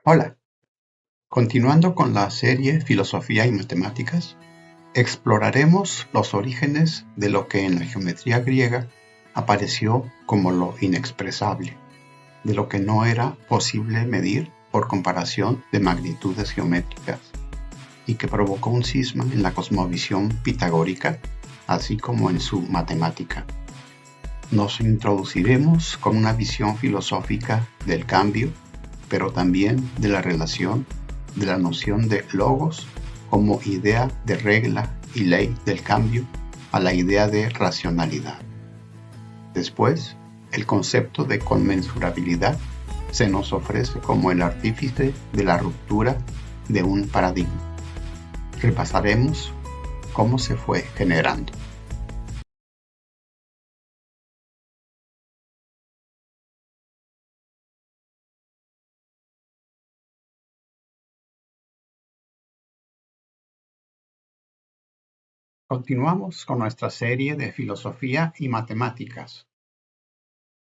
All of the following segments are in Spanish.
Hola, continuando con la serie Filosofía y Matemáticas, exploraremos los orígenes de lo que en la geometría griega apareció como lo inexpresable, de lo que no era posible medir por comparación de magnitudes geométricas, y que provocó un cisma en la cosmovisión pitagórica, así como en su matemática. Nos introduciremos con una visión filosófica del cambio, pero también de la relación de la noción de logos como idea de regla y ley del cambio a la idea de racionalidad. Después, el concepto de conmensurabilidad se nos ofrece como el artífice de la ruptura de un paradigma. Repasaremos cómo se fue generando. Continuamos con nuestra serie de filosofía y matemáticas.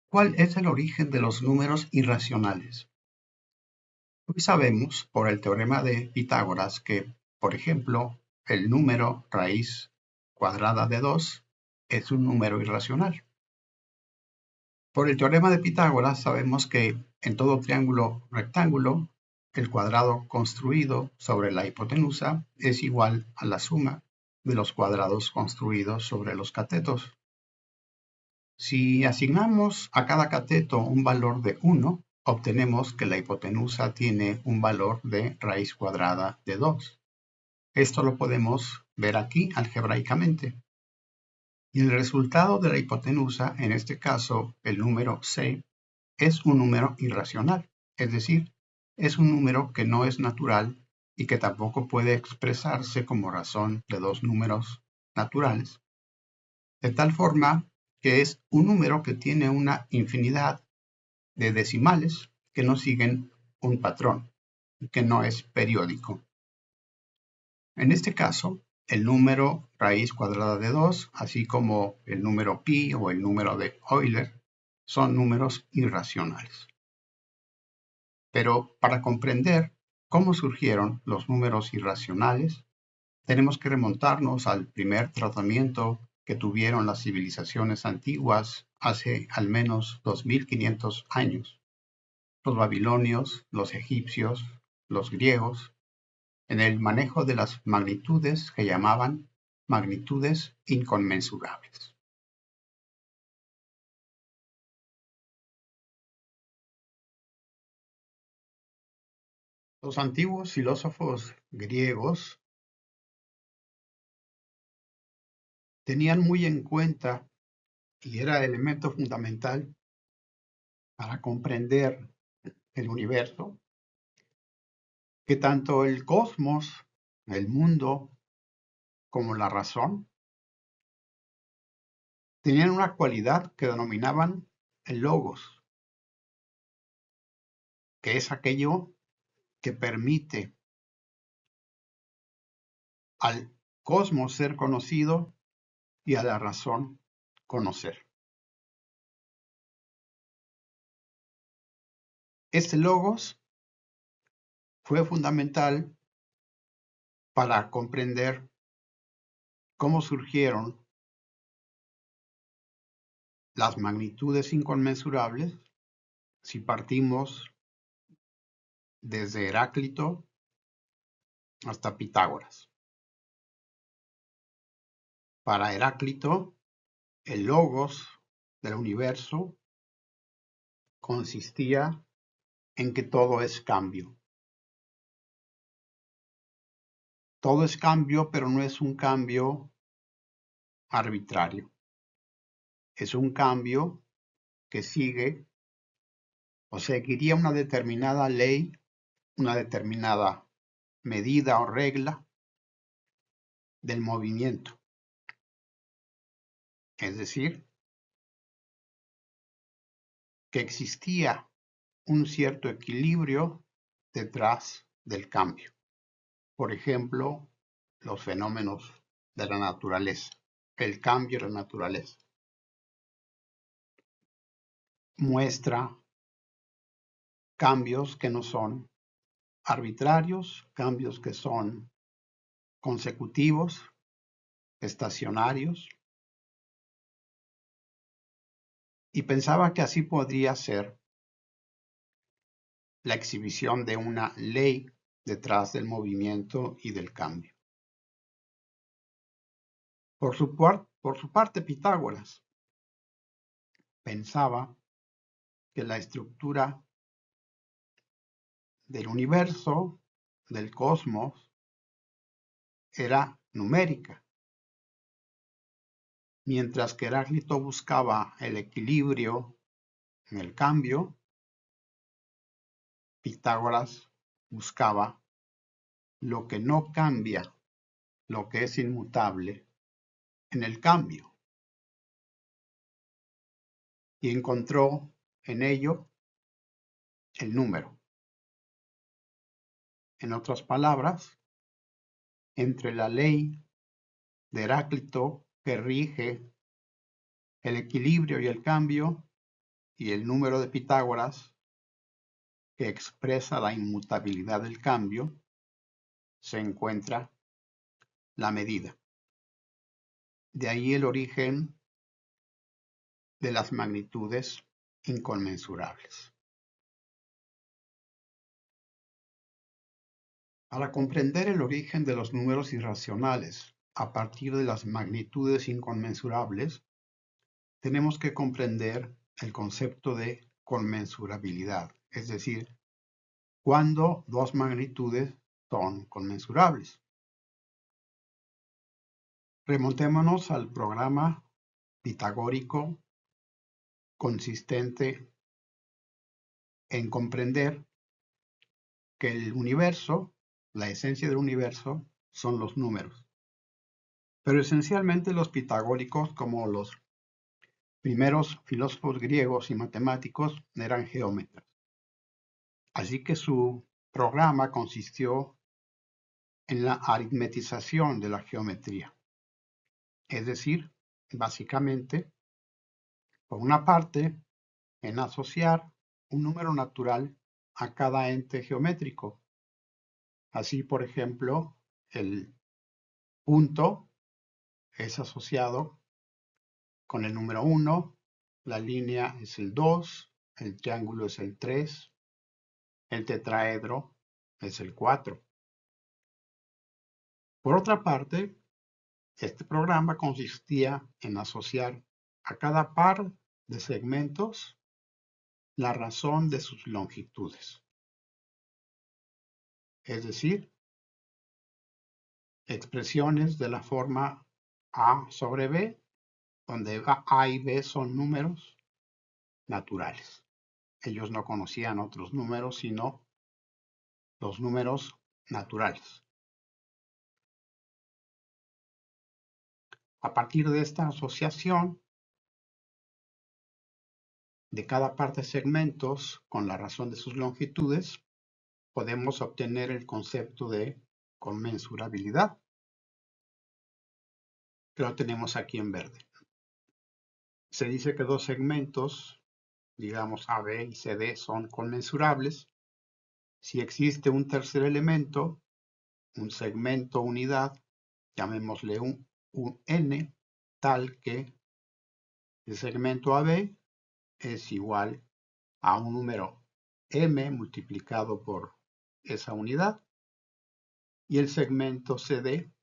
¿Cuál es el origen de los números irracionales? Hoy sabemos por el teorema de Pitágoras que, por ejemplo, el número raíz cuadrada de 2 es un número irracional. Por el teorema de Pitágoras sabemos que en todo triángulo rectángulo, el cuadrado construido sobre la hipotenusa es igual a la suma de los cuadrados construidos sobre los catetos. Si asignamos a cada cateto un valor de 1, obtenemos que la hipotenusa tiene un valor de raíz cuadrada de 2. Esto lo podemos ver aquí algebraicamente. Y el resultado de la hipotenusa, en este caso el número c, es un número irracional, es decir, es un número que no es natural y que tampoco puede expresarse como razón de dos números naturales, de tal forma que es un número que tiene una infinidad de decimales que no siguen un patrón, que no es periódico. En este caso, el número raíz cuadrada de 2, así como el número pi o el número de Euler, son números irracionales. Pero para comprender cómo surgieron los números irracionales, tenemos que remontarnos al primer tratamiento que tuvieron las civilizaciones antiguas hace al menos 2500 años. Los babilonios, los egipcios, los griegos, en el manejo de las magnitudes que llamaban magnitudes inconmensurables. Los antiguos filósofos griegos tenían muy en cuenta, y era elemento fundamental para comprender el universo, que tanto el cosmos, el mundo, como la razón, tenían una cualidad que denominaban el logos, que es aquello que permite al cosmos ser conocido y a la razón conocer. Este logos fue fundamental para comprender cómo surgieron las magnitudes inconmensurables si partimos desde Heráclito hasta Pitágoras. Para Heráclito, el logos del universo consistía en que todo es cambio. Todo es cambio, pero no es un cambio arbitrario. Es un cambio que sigue o seguiría una determinada ley, una determinada medida o regla del movimiento. Es decir, que existía un cierto equilibrio detrás del cambio. Por ejemplo, los fenómenos de la naturaleza, el cambio de la naturaleza. Muestra cambios que no son arbitrarios, cambios que son consecutivos, estacionarios, y pensaba que así podría ser la exhibición de una ley detrás del movimiento y del cambio. Por su parte, Pitágoras pensaba que la estructura del universo, del cosmos, era numérica, mientras que Heráclito buscaba el equilibrio en el cambio, Pitágoras buscaba lo que no cambia, lo que es inmutable en el cambio, y encontró en ello el número. En otras palabras, entre la ley de Heráclito que rige el equilibrio y el cambio y el número de Pitágoras que expresa la inmutabilidad del cambio, se encuentra la medida. De ahí el origen de las magnitudes inconmensurables. Para comprender el origen de los números irracionales a partir de las magnitudes inconmensurables, tenemos que comprender el concepto de conmensurabilidad, es decir, cuando dos magnitudes son conmensurables. Remontémonos al programa pitagórico consistente en comprender que el universo, la esencia del universo, son los números. Pero esencialmente los pitagóricos, como los primeros filósofos griegos y matemáticos, eran geómetras. Así que su programa consistió en la aritmetización de la geometría. Es decir, básicamente, por una parte, en asociar un número natural a cada ente geométrico. Así, por ejemplo, el punto es asociado con el número 1, la línea es el 2, el triángulo es el 3, el tetraedro es el 4. Por otra parte, este programa consistía en asociar a cada par de segmentos la razón de sus longitudes. Es decir, expresiones de la forma A sobre B, donde A y B son números naturales. Ellos no conocían otros números, sino los números naturales. A partir de esta asociación de cada parte de segmentos con la razón de sus longitudes, podemos obtener el concepto de conmensurabilidad, que lo tenemos aquí en verde. Se dice que dos segmentos, digamos AB y CD, son conmensurables si existe un tercer elemento, un segmento unidad, llamémosle un n, tal que el segmento AB es igual a un número m multiplicado por esa unidad y el segmento CD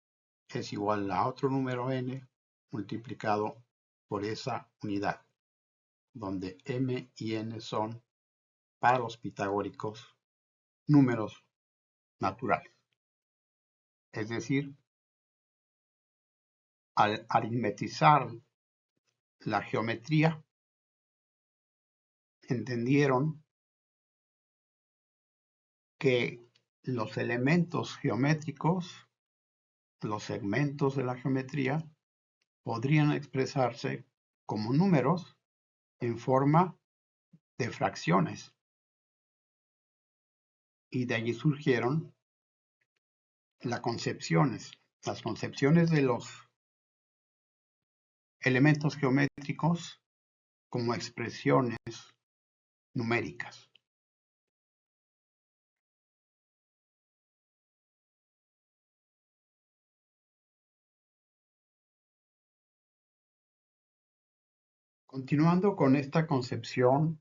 es igual a otro número n multiplicado por esa unidad, donde m y n son, para los pitagóricos, números naturales. Es decir, al aritmetizar la geometría, entendieron que los elementos geométricos, los segmentos de la geometría, podrían expresarse como números en forma de fracciones. Y de allí surgieron las concepciones de los elementos geométricos como expresiones numéricas. Continuando con esta concepción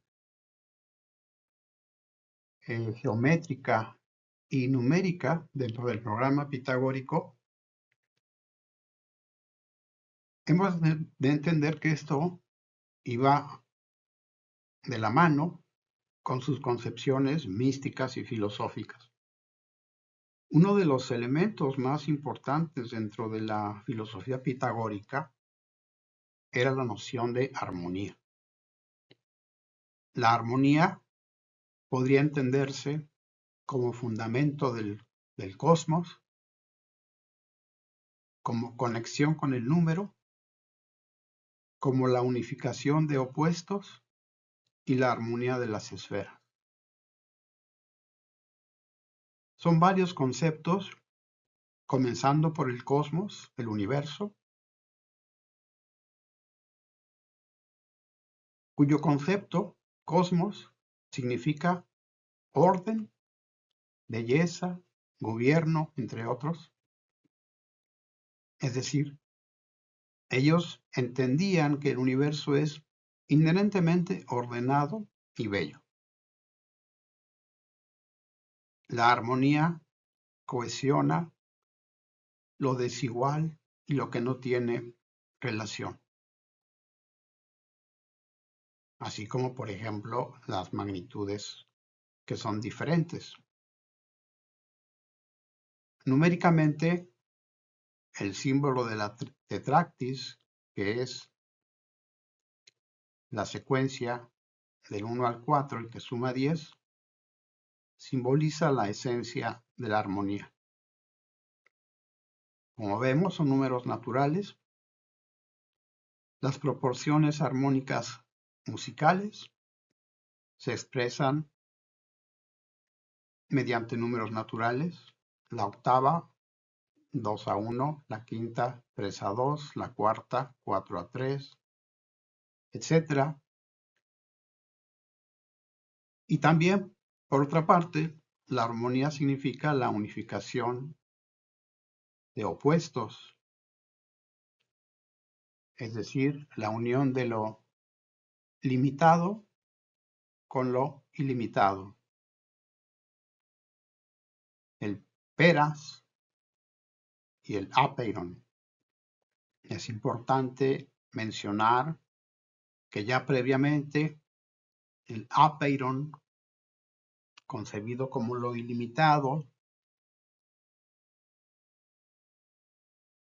geométrica y numérica dentro del programa pitagórico, hemos de entender que esto iba de la mano con sus concepciones místicas y filosóficas. Uno de los elementos más importantes dentro de la filosofía pitagórica era la noción de armonía. La armonía podría entenderse como fundamento del cosmos, como conexión con el número, como la unificación de opuestos y la armonía de las esferas. Son varios conceptos, comenzando por el cosmos, el universo, cuyo concepto, cosmos, significa orden, belleza, gobierno, entre otros. Es decir, ellos entendían que el universo es inherentemente ordenado y bello. La armonía cohesiona lo desigual y lo que no tiene relación. Así como, por ejemplo, las magnitudes que son diferentes. Numéricamente, el símbolo de la tetractis, que es la secuencia del 1 al 4, el que suma 10, simboliza la esencia de la armonía. Como vemos, son números naturales. Las proporciones armónicas musicales se expresan mediante números naturales. La octava, 2 a 1, la quinta, 3 a 2, la cuarta, 4 a 3, etc. Y también, por otra parte, la armonía significa la unificación de opuestos, es decir, la unión de lo limitado con lo ilimitado. El peras y el apeiron. Es importante mencionar que ya previamente el apeiron, concebido como lo ilimitado,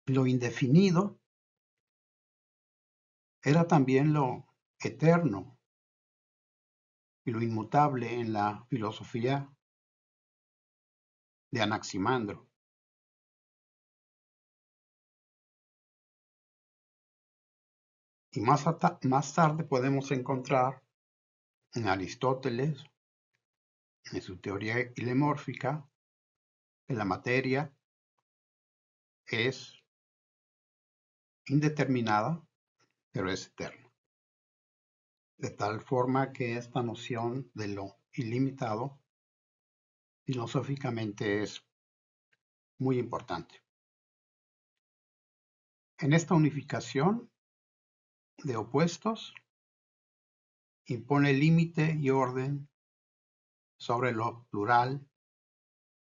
lo indefinido, era también lo eterno y lo inmutable en la filosofía de Anaximandro. Y más tarde podemos encontrar en Aristóteles, en su teoría hilemórfica, que la materia es indeterminada, pero es eterna. De tal forma que esta noción de lo ilimitado filosóficamente es muy importante. En esta unificación de opuestos impone límite y orden sobre lo plural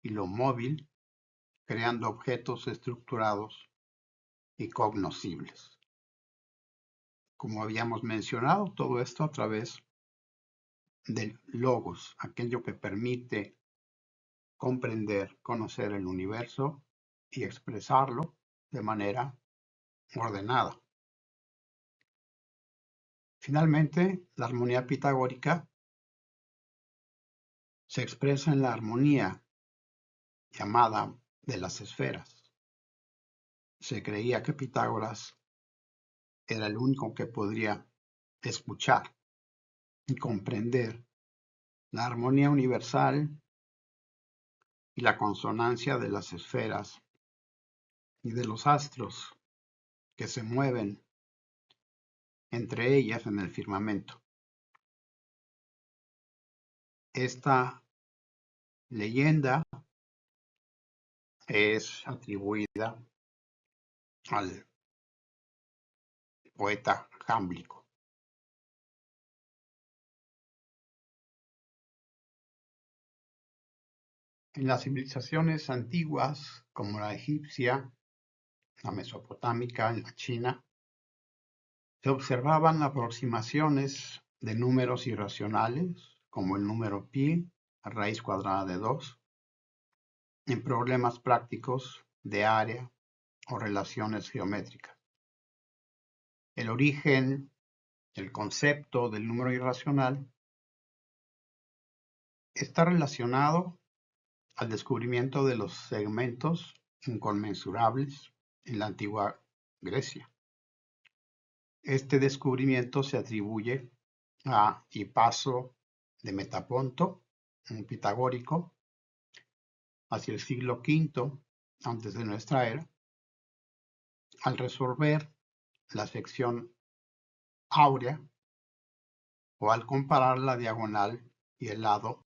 y lo móvil, creando objetos estructurados y cognoscibles. Como habíamos mencionado, todo esto a través del logos, aquello que permite comprender, conocer el universo y expresarlo de manera ordenada. Finalmente, la armonía pitagórica se expresa en la armonía llamada de las esferas. Se creía que Pitágoras era el único que podría escuchar y comprender la armonía universal y la consonancia de las esferas y de los astros que se mueven entre ellas en el firmamento. Esta leyenda es atribuida al poeta Jámblico. En las civilizaciones antiguas, como la egipcia, la mesopotámica, en la China, se observaban aproximaciones de números irracionales, como el número pi, a raíz cuadrada de 2, en problemas prácticos de área o relaciones geométricas. El origen, el concepto del número irracional está relacionado al descubrimiento de los segmentos inconmensurables en la antigua Grecia. Este descubrimiento se atribuye a Hipaso de Metaponto, un pitagórico, hacia el siglo V antes de nuestra era, al resolver la sección áurea o al comparar la diagonal y el lado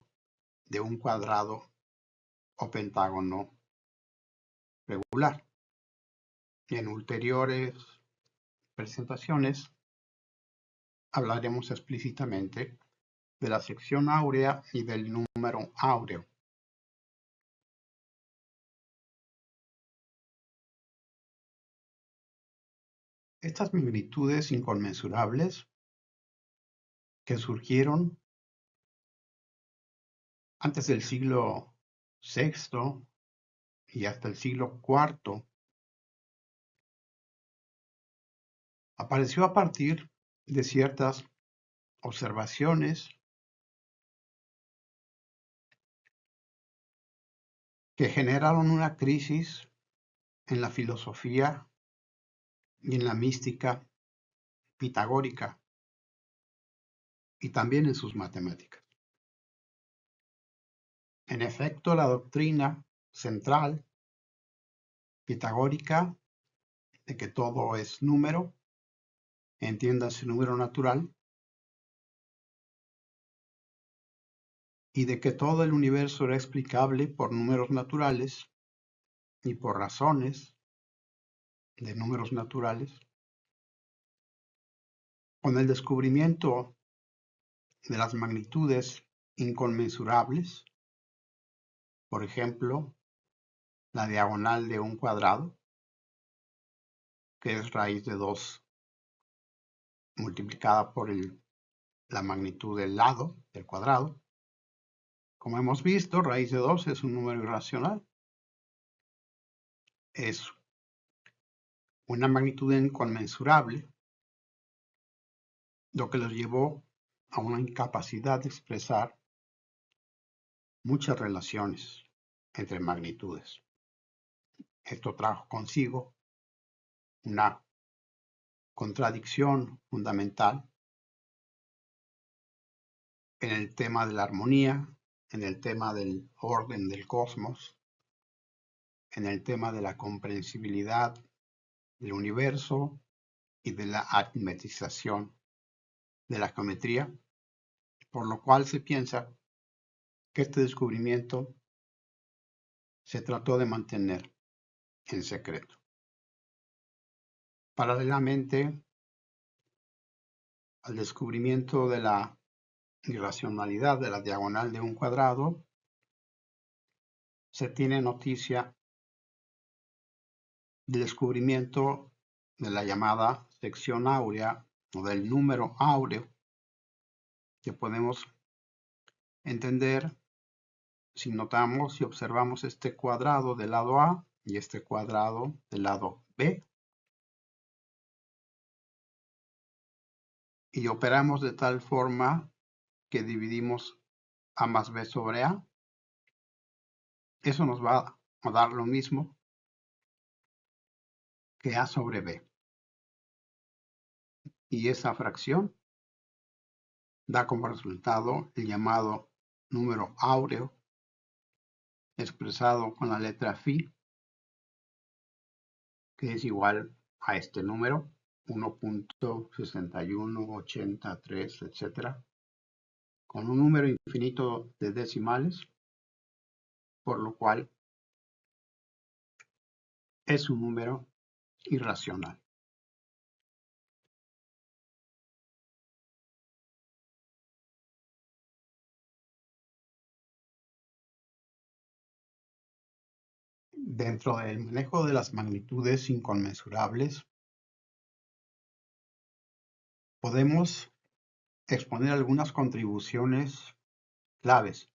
de un cuadrado o pentágono regular. En ulteriores presentaciones hablaremos explícitamente de la sección áurea y del número áureo. Estas magnitudes inconmensurables que surgieron antes del siglo VI y hasta el siglo IV, apareció a partir de ciertas observaciones que generaron una crisis en la filosofía y en la mística pitagórica y también en sus matemáticas. En efecto, la doctrina central pitagórica de que todo es número, entiéndase número natural, y de que todo el universo era explicable por números naturales y por razones de números naturales, con el descubrimiento de las magnitudes inconmensurables, por ejemplo, la diagonal de un cuadrado, que es raíz de 2 multiplicada por la magnitud del lado del cuadrado. Como hemos visto, raíz de 2 es un número irracional. Es una magnitud inconmensurable, lo que los llevó a una incapacidad de expresar muchas relaciones entre magnitudes. Esto trajo consigo una contradicción fundamental en el tema de la armonía, en el tema del orden del cosmos, en el tema de la comprensibilidad del universo y de la aritmetización de la geometría, por lo cual se piensa que este descubrimiento se trató de mantener en secreto. Paralelamente al descubrimiento de la irracionalidad de la diagonal de un cuadrado, se tiene noticia del descubrimiento de la llamada sección áurea o del número áureo, que podemos entender si notamos y observamos este cuadrado del lado A y este cuadrado del lado B, y operamos de tal forma que dividimos A más B sobre A. Eso nos va a dar lo mismo que A sobre B. Y esa fracción da como resultado el llamado número áureo, expresado con la letra phi, que es igual a este número, 1.6183, etc., con un número infinito de decimales, por lo cual es un número irracional. Dentro del manejo de las magnitudes inconmensurables, podemos exponer algunas contribuciones claves,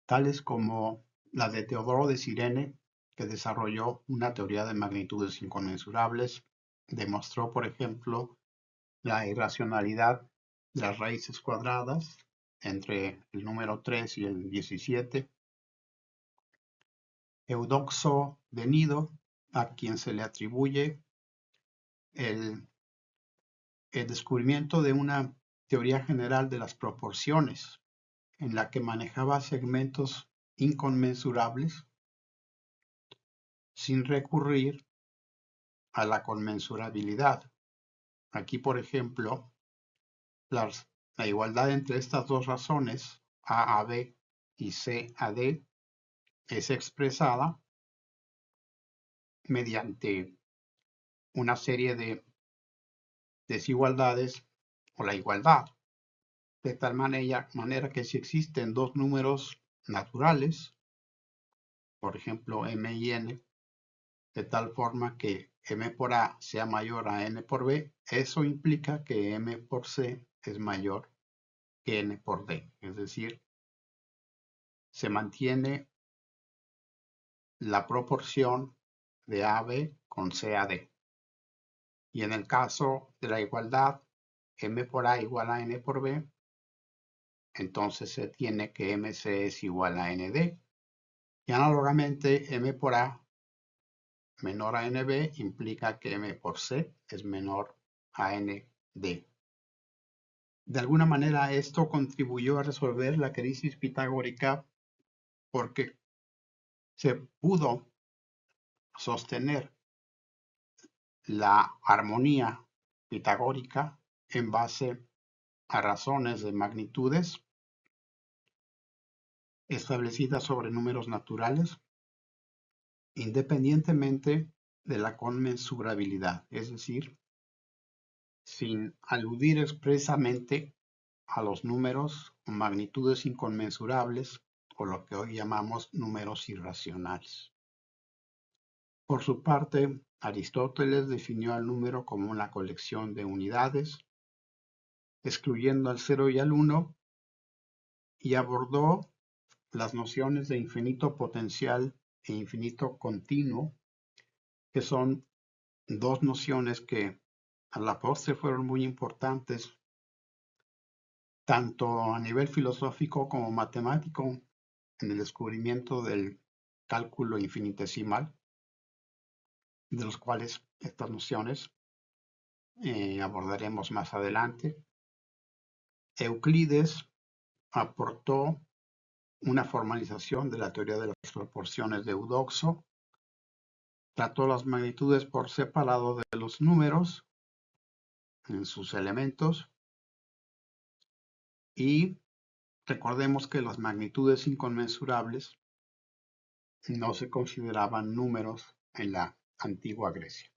tales como la de Teodoro de Cirene, que desarrolló una teoría de magnitudes inconmensurables. Demostró, por ejemplo, la irracionalidad de las raíces cuadradas entre el número 3 y el 17. Eudoxo de Nido, a quien se le atribuye el descubrimiento de una teoría general de las proporciones, en la que manejaba segmentos inconmensurables sin recurrir a la conmensurabilidad. Aquí, por ejemplo, la igualdad entre estas dos razones, A a B y C a D, es expresada mediante una serie de desigualdades o la igualdad, de tal manera que si existen dos números naturales, por ejemplo m y n, de tal forma que m por a sea mayor a n por b, eso implica que m por c es mayor que n por d, es decir, se mantiene la proporción de AB con C a D. Y en el caso de la igualdad m por a igual a n por b, entonces se tiene que mc es igual a nd. Y análogamente m por a menor a nb implica que m por c es menor a nd. De alguna manera esto contribuyó a resolver la crisis pitagórica porque se pudo sostener la armonía pitagórica en base a razones de magnitudes establecidas sobre números naturales, independientemente de la conmensurabilidad, es decir, sin aludir expresamente a los números o magnitudes inconmensurables, o lo que hoy llamamos números irracionales. Por su parte, Aristóteles definió al número como una colección de unidades, excluyendo al 0 y al 1, y abordó las nociones de infinito potencial e infinito continuo, que son dos nociones que a la postre fueron muy importantes, tanto a nivel filosófico como matemático, en el descubrimiento del cálculo infinitesimal, de los cuales estas nociones abordaremos más adelante. Euclides aportó una formalización de la teoría de las proporciones de Eudoxo, trató las magnitudes por separado de los números en sus elementos, y recordemos que las magnitudes inconmensurables no se consideraban números en la antigua Grecia.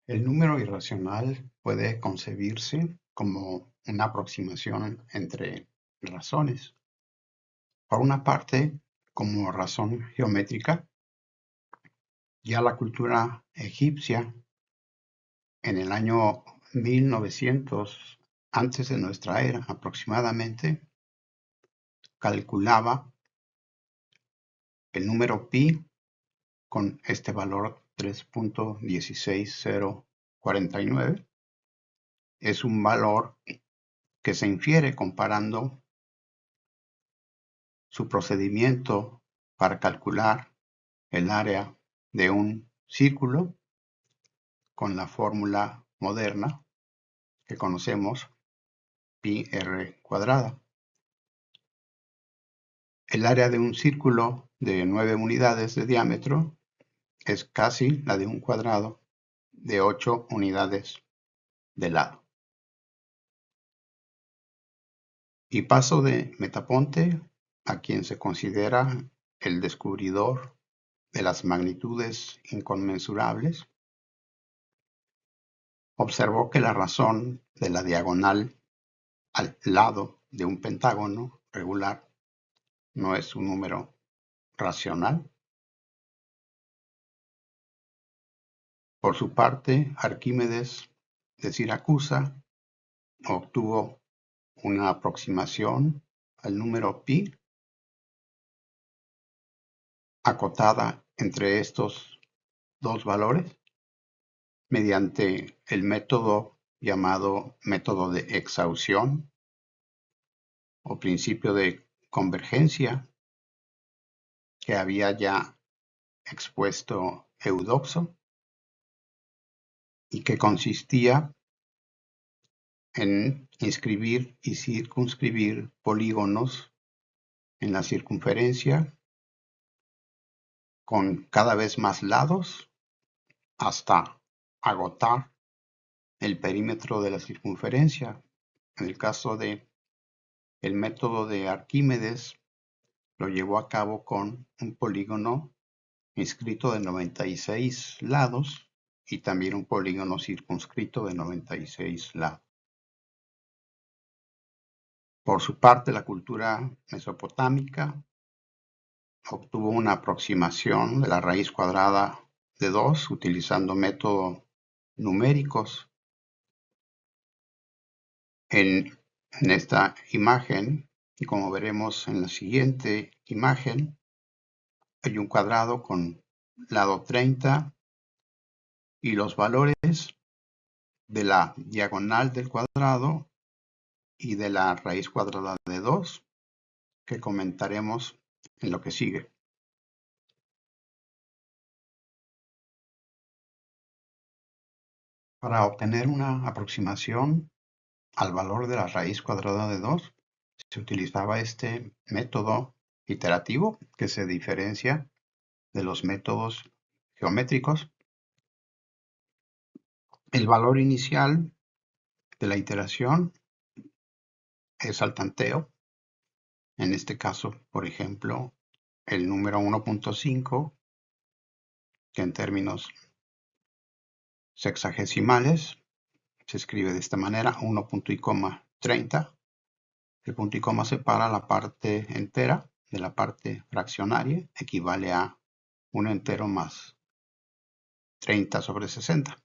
El número irracional puede concebirse como una aproximación entre razones. Por una parte, como razón geométrica, ya la cultura egipcia en el año 1900 antes de nuestra era aproximadamente calculaba el número pi con este valor 3.16049. Es un valor que se infiere comparando su procedimiento para calcular el área de un círculo con la fórmula moderna que conocemos, pi r cuadrada. El área de un círculo de 9 unidades de diámetro es casi la de un cuadrado de 8 unidades de lado. Y paso de Metaponte, a quien se considera el descubridor de las magnitudes inconmensurables, observó que la razón de la diagonal al lado de un pentágono regular no es un número racional. Por su parte, Arquímedes de Siracusa obtuvo una aproximación al número pi acotada entre estos dos valores mediante el método llamado método de exhaustión o principio de convergencia que había ya expuesto Eudoxo y que consistía en inscribir y circunscribir polígonos en la circunferencia con cada vez más lados hasta agotar el perímetro de la circunferencia. En el caso de el método de Arquímedes, lo llevó a cabo con un polígono inscrito de 96 lados y también un polígono circunscrito de 96 lados. Por su parte, la cultura mesopotámica obtuvo una aproximación de la raíz cuadrada de 2 utilizando métodos numéricos. En esta imagen, y como veremos en la siguiente imagen, hay un cuadrado con lado 30 y los valores de la diagonal del cuadrado y de la raíz cuadrada de 2 que comentaremos en lo que sigue. Para obtener una aproximación al valor de la raíz cuadrada de 2, se utilizaba este método iterativo que se diferencia de los métodos geométricos. El valor inicial de la iteración es al tanteo. En este caso, por ejemplo, el número 1.5, que en términos sexagesimales se escribe de esta manera, 1.30. El punto y coma separa la parte entera de la parte fraccionaria, equivale a un entero más 30 sobre 60.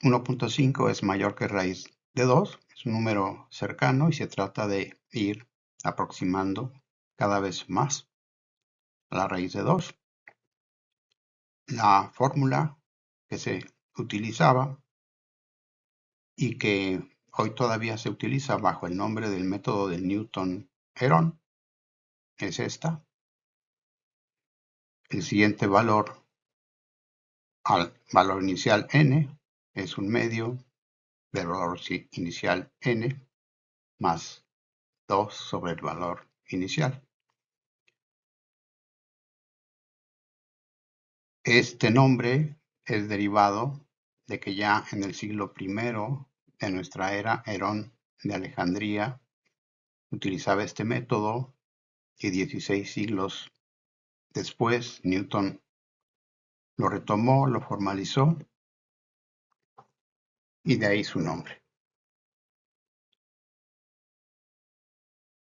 1.5 es mayor que raíz de 2, es un número cercano y se trata de ir aproximando cada vez más a la raíz de 2. La fórmula que se utilizaba y que hoy todavía se utiliza bajo el nombre del método de Newton-Heron es esta. El siguiente valor al valor inicial n es un medio del valor inicial n más 2 sobre el valor inicial. Este nombre es derivado de que ya en el siglo I de nuestra era, Herón de Alejandría utilizaba este método y 16 siglos después Newton lo retomó, lo formalizó y de ahí su nombre.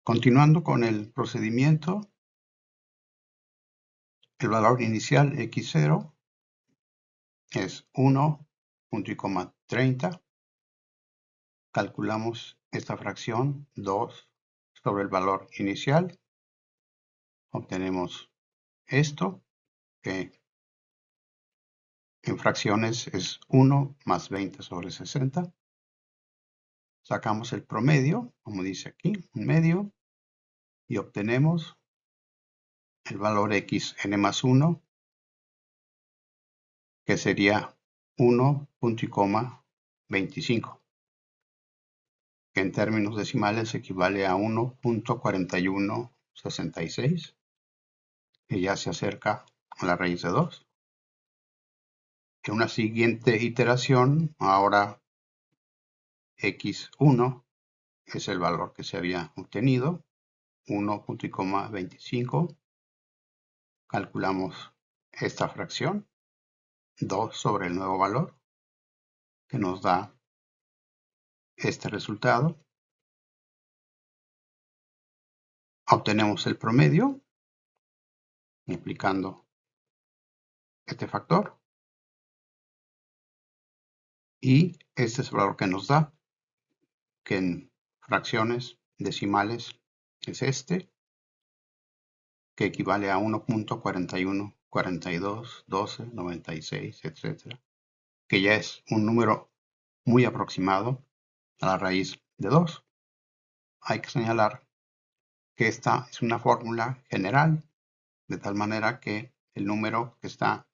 Continuando con el procedimiento, el valor inicial x0 es 1.30. Calculamos esta fracción 2 sobre el valor inicial. Obtenemos esto, que en fracciones es 1 más 20 sobre 60. Sacamos el promedio, como dice aquí, un medio, y obtenemos el valor x n más 1, que sería 1.25, que en términos decimales equivale a 1.4166, que ya se acerca a la raíz de 2. En una siguiente iteración, ahora x1 es el valor que se había obtenido, 1.25. Calculamos esta fracción, 2 sobre el nuevo valor, que nos da este resultado. Obtenemos el promedio multiplicando este factor y este es el valor que nos da, que en fracciones decimales es este, que equivale a 1.41, 42, 12, 96, etc., que ya es un número muy aproximado a la raíz de 2. Hay que señalar que esta es una fórmula general, de tal manera que el número que está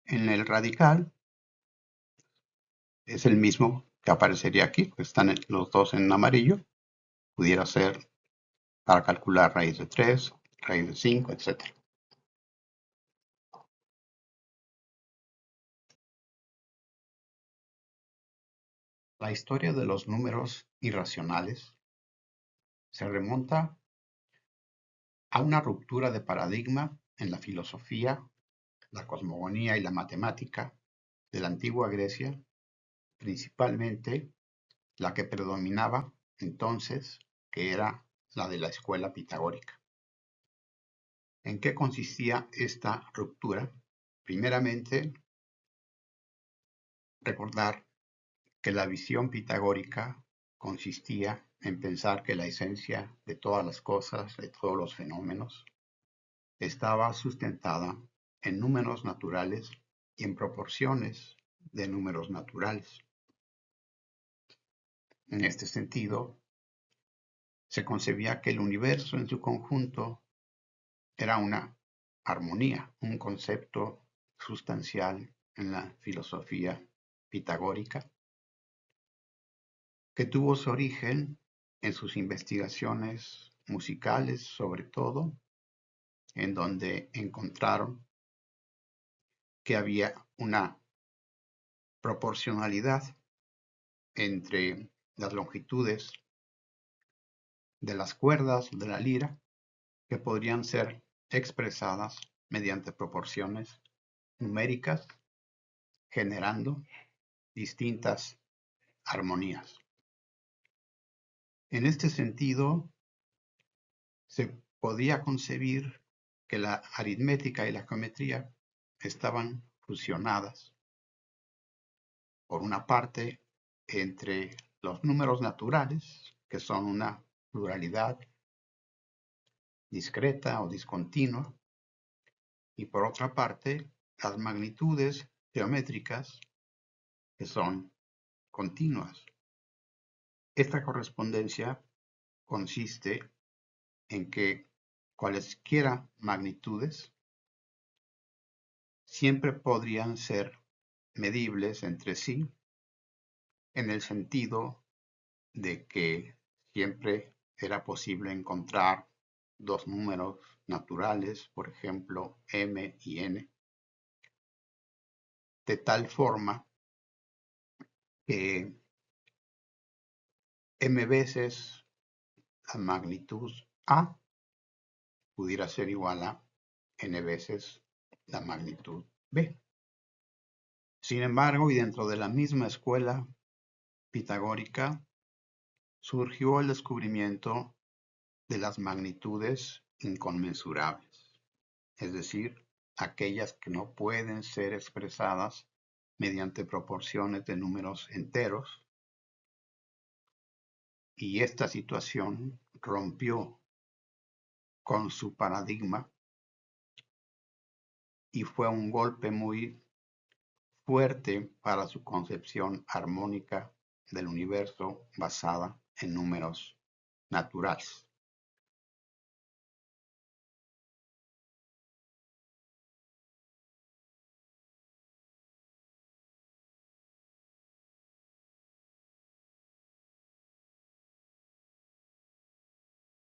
en el radical es el mismo que aparecería aquí, que están los dos en amarillo. Pudiera ser para calcular raíz de 3, raíz de 5, etc. La historia de los números irracionales se remonta a una ruptura de paradigma en la filosofía, la cosmogonía y la matemática de la antigua Grecia, principalmente la que predominaba entonces, que era la de la escuela pitagórica. ¿En qué consistía esta ruptura? Primeramente, recordar que la visión pitagórica consistía en pensar que la esencia de todas las cosas, de todos los fenómenos, estaba sustentada en números naturales y en proporciones de números naturales. En este sentido, se concebía que el universo en su conjunto era una armonía, un concepto sustancial en la filosofía pitagórica, que tuvo su origen en sus investigaciones musicales, sobre todo, en donde encontraron que había una proporcionalidad entre las longitudes de las cuerdas de la lira que podrían ser expresadas mediante proporciones numéricas, generando distintas armonías. En este sentido, se podía concebir que la aritmética y la geometría estaban fusionadas, por una parte, entre los números naturales, que son una pluralidad discreta o discontinua, y por otra parte, las magnitudes geométricas, que son continuas. Esta correspondencia consiste en que cualesquiera magnitudes siempre podrían ser medibles entre sí, en el sentido de que siempre era posible encontrar dos números naturales, por ejemplo, m y n, de tal forma que m veces la magnitud a pudiera ser igual a n veces la magnitud b. Sin embargo, y dentro de la misma escuela pitagórica, surgió el descubrimiento de las magnitudes inconmensurables, es decir, aquellas que no pueden ser expresadas mediante proporciones de números enteros, y esta situación rompió con su paradigma y fue un golpe muy fuerte para su concepción armónica del universo basada en números naturales.